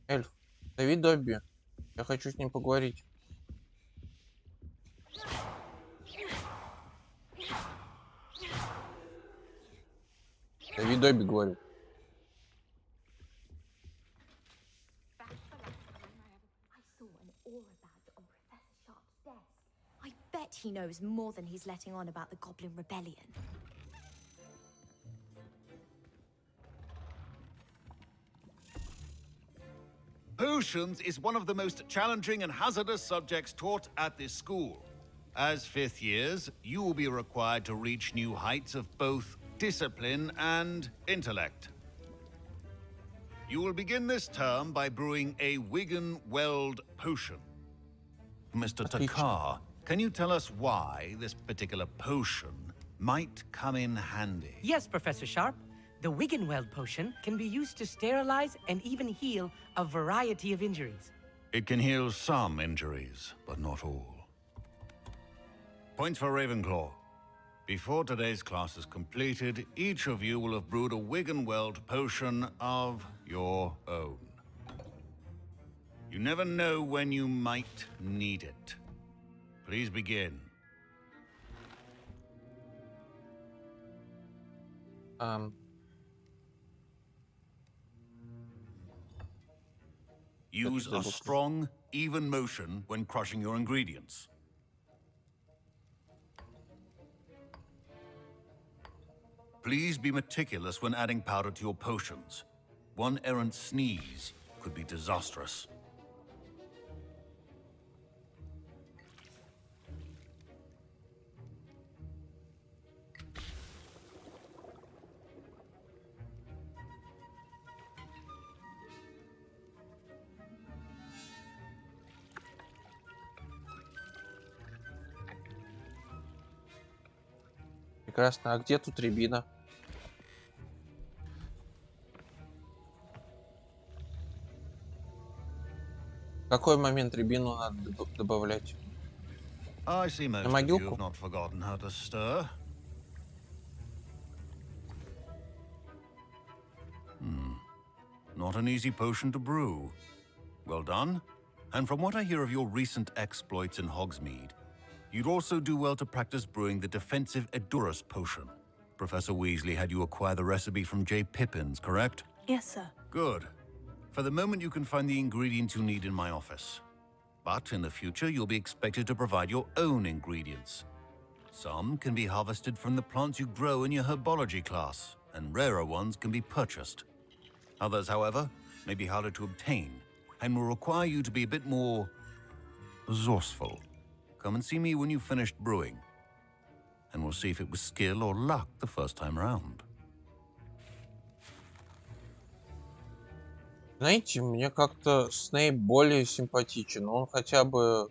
Эльф, зови Добби. Я хочу с ним поговорить. Зови Добби, говорю. I bet he knows more than he's letting on about the Goblin Rebellion. Potions is one of the most challenging and hazardous subjects taught at this school. As fifth years, you will be required to reach new heights of both discipline and intellect. You will begin this term by brewing a Wigan Weld potion. Mr. Takar, can you tell us why this particular potion might come in handy? Yes, Professor Sharp. The Wiggenweld potion can be used to sterilize and even heal a variety of injuries. It can heal some injuries, but not all. Points for Ravenclaw. Before today's class is completed, each of you will have brewed a Wiggenweld potion of your own. You never know when you might need it. Please begin. Use a strong, even motion when crushing your ingredients. Please be meticulous when adding powder to your potions. One errant sneeze could be disastrous. Прекрасно. А где тут рябина? В какой момент рябину надо добавлять? I see most of you have not forgotten how to stir. Not an easy potion to brew. Well done. And from what I hear of your recent exploits in Hogsmeade, you'd also do well to practice brewing the defensive Edurus potion. Professor Weasley had you acquire the recipe from J. Pippin's, correct? Yes, sir. Good. For the moment, you can find the ingredients you need in my office. But in the future, you'll be expected to provide your own ingredients. Some can be harvested from the plants you grow in your herbology class, and rarer ones can be purchased. Others, however, may be harder to obtain, and will require you to be a bit more resourceful. Come and see me when you've finished brewing, and we'll see if it was skill or luck the first time round. Знаете, мне как-то Снейп более симпатичен. Он хотя бы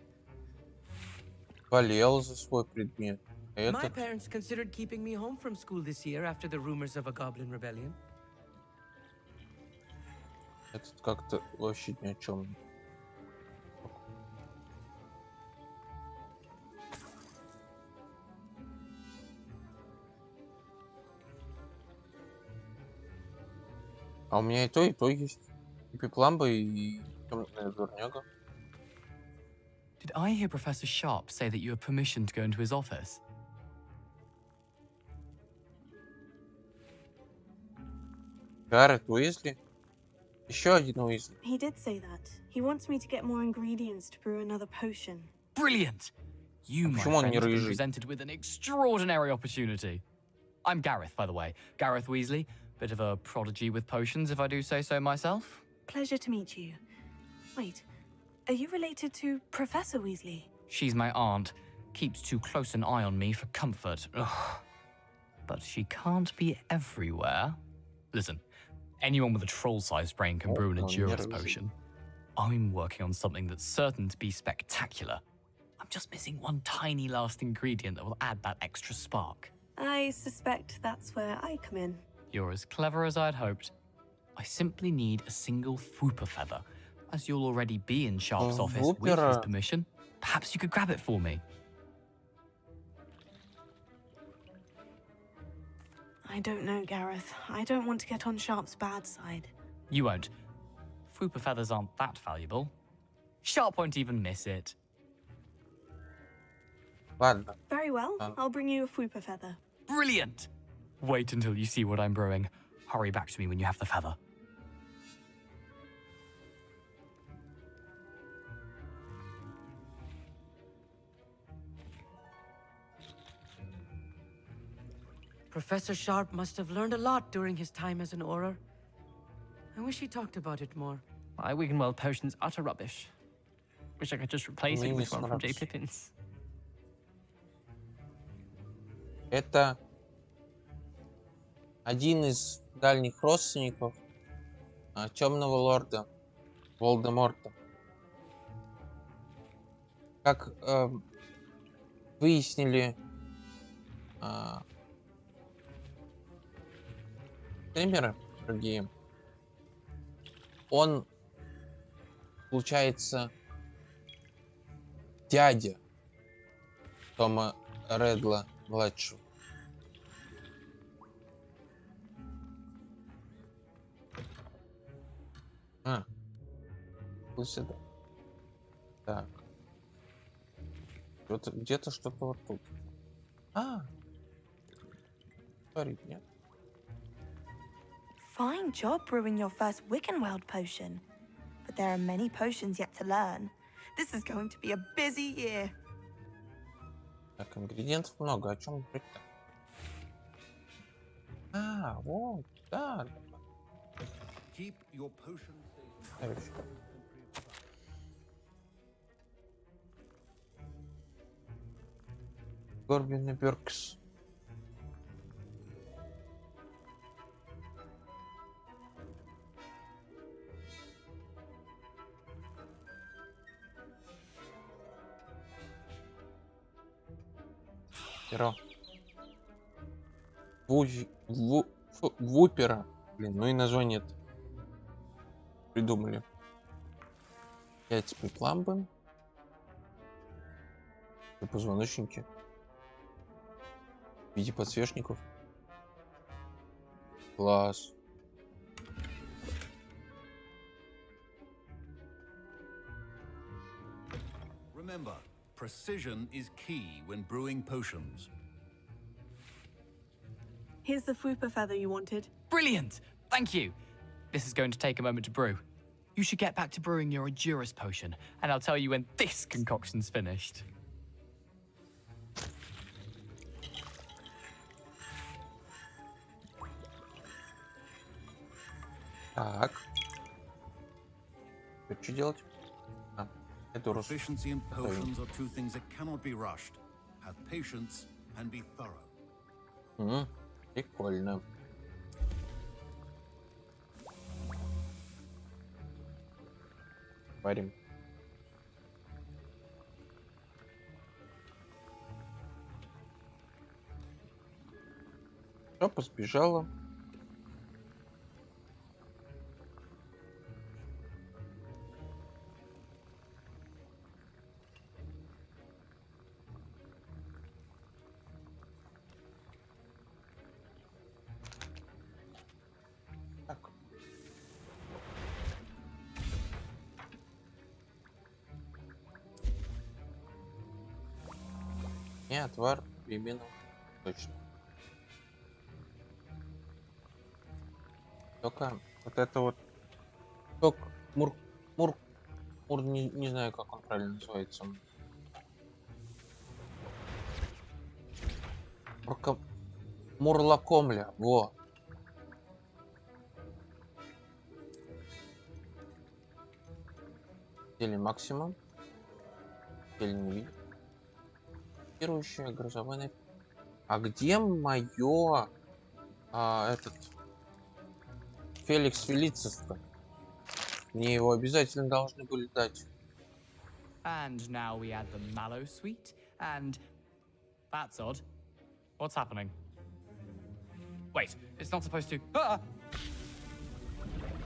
болел за свой предмет. My parents considered keeping me home from school this year after the rumors of a Goblin Rebellion. Этот как-то вообще ни о чем. А у меня и то есть. И пепламба, и темная дворняга. Did I hear Professor Sharp say that you have permission to go into his office? Гаррет Уизли? Еще один Уизли. He did say that. He wants me to get more ingredients to brew another potion. Brilliant! You, my Почему он не friend, have been рыжий? presented with an extraordinary opportunity. I'm Gareth, by the way. Gareth Weasley. Bit of a prodigy with potions, if I do say so myself. Pleasure to meet you. Wait, are you related to Professor Weasley? She's my aunt. Keeps too close an eye on me for comfort. Ugh. But she can't be everywhere. Listen, anyone with a troll-sized brain can brew an Endurance potion. I'm working on something that's certain to be spectacular. I'm just missing one tiny last ingredient that will add that extra spark. I suspect that's where I come in. You're as clever as I'd hoped. I simply need a single Fwooper feather, as you'll already be in Sharp's office with his permission. Perhaps you could grab it for me. I don't know, Gareth. I don't want to get on Sharp's bad side. You won't. Fwooper feathers aren't that valuable. Sharp won't even miss it. Ладно. Very well. I'll bring you a Fwooper feather. Brilliant! Wait until you see what I'm brewing. Hurry back to me when you have the feather. Professor Sharp must have learned a lot during his time as an Auror. I wish he talked about it more. My Wiggenweld potion's utter rubbish. Wish I could just replace it with one from J. Pippin's. Это один из дальних родственников Темного Лорда Волдеморта. Как выяснили стримеры другие, он, получается, дядя Тома Редла младшего. Вот сюда. Так. Где-то что-то вот тут. Смотри, нет? Fine job brewing your first Wiggenweld potion. But there are many potions yet to learn. This is going to be a busy year. Так, ингредиентов много. О чем говорить-то? Вот, да. Keep your potion safe. Горбин и Бёркс. Вупера. Блин, ну и название это придумали. 5 пепламбы. Позвоночники. В виде подсвечников. Класс. Remember, precision is key when brewing potions. Here's the Fwooper feather you wanted. Brilliant! Thank you. This is going to take a moment to brew. You should get back to brewing your Endurance potion, and I'll tell you when this concoction's finished. Так. Что делать? Proficiency in potions are two things that cannot be rushed. Have patience and be thorough. Прикольно. Варим. Жопа сбежала. Не, отвар переменов. Точно. Только вот это вот... Только мур... не знаю, как он правильно называется. Мурлакомля. Во. Или максимум. Или не видит. Пирующее грозовое. А где мое этот Феликс Фелицис-то? Мне его обязательно должны были дать. And now we add the mallow sweet, and that's odd. What's happening? Wait, it's not supposed to. Ah!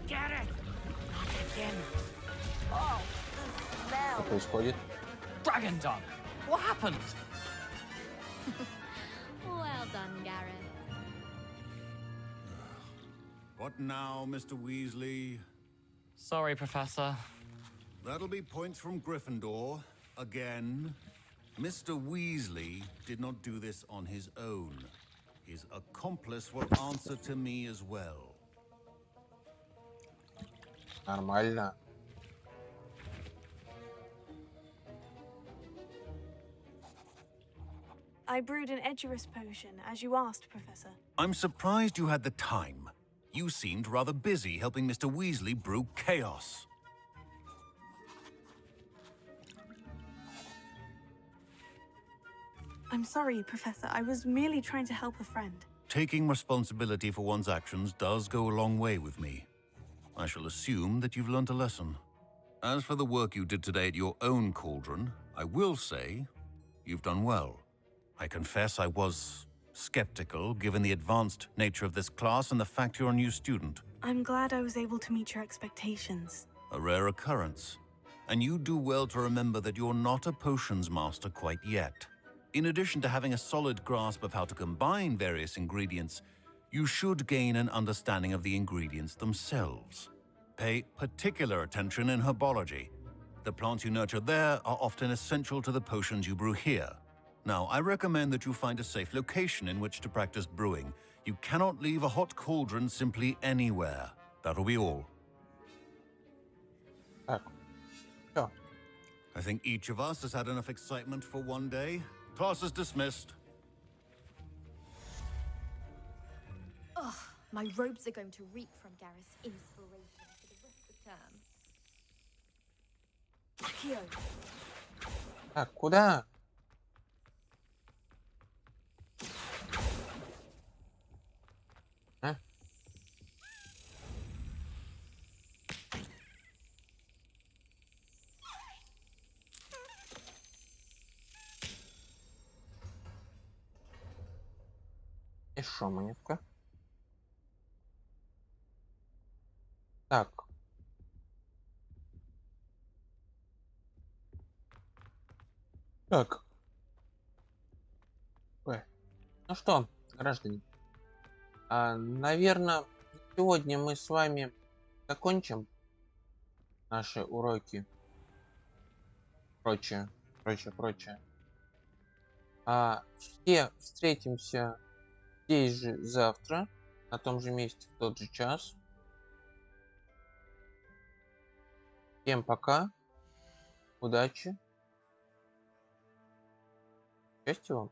Get it! Not again. Oh, Что происходит? Dragon Dung! What happened? Well done, Gareth. What now, Mr. Weasley? Sorry, Professor. That'll be points from Gryffindor. Again. Mr. Weasley did not do this on his own. His accomplice will answer to me as well. Нормально. I brewed an Edurus potion, as you asked, Professor. I'm surprised you had the time. You seemed rather busy helping Mr. Weasley brew chaos. I'm sorry, Professor. I was merely trying to help a friend. Taking responsibility for one's actions does go a long way with me. I shall assume that you've learnt a lesson. As for the work you did today at your own cauldron, I will say you've done well. I confess I was skeptical, given the advanced nature of this class and the fact you're a new student. I'm glad I was able to meet your expectations. A rare occurrence. And you do well to remember that you're not a potions master quite yet. In addition to having a solid grasp of how to combine various ingredients, you should gain an understanding of the ingredients themselves. Pay particular attention in herbology. The plants you nurture there are often essential to the potions you brew here. Now, I recommend that you find a safe location in which to practice brewing. You cannot leave a hot cauldron simply anywhere. That'll be all. Yeah. I think each of us has had enough excitement for one day. Class is dismissed. Ugh, my robes are going to reek from Gareth's inspiration for the rest of the term. Akio. Так, куда? А? И шо, монетка? Так. Так. Ой. Ну что, граждане, наверное, сегодня мы с вами закончим наши уроки. Прочее. Все встретимся здесь же завтра, на том же месте, в тот же час. Всем пока. Удачи. Счастья вам.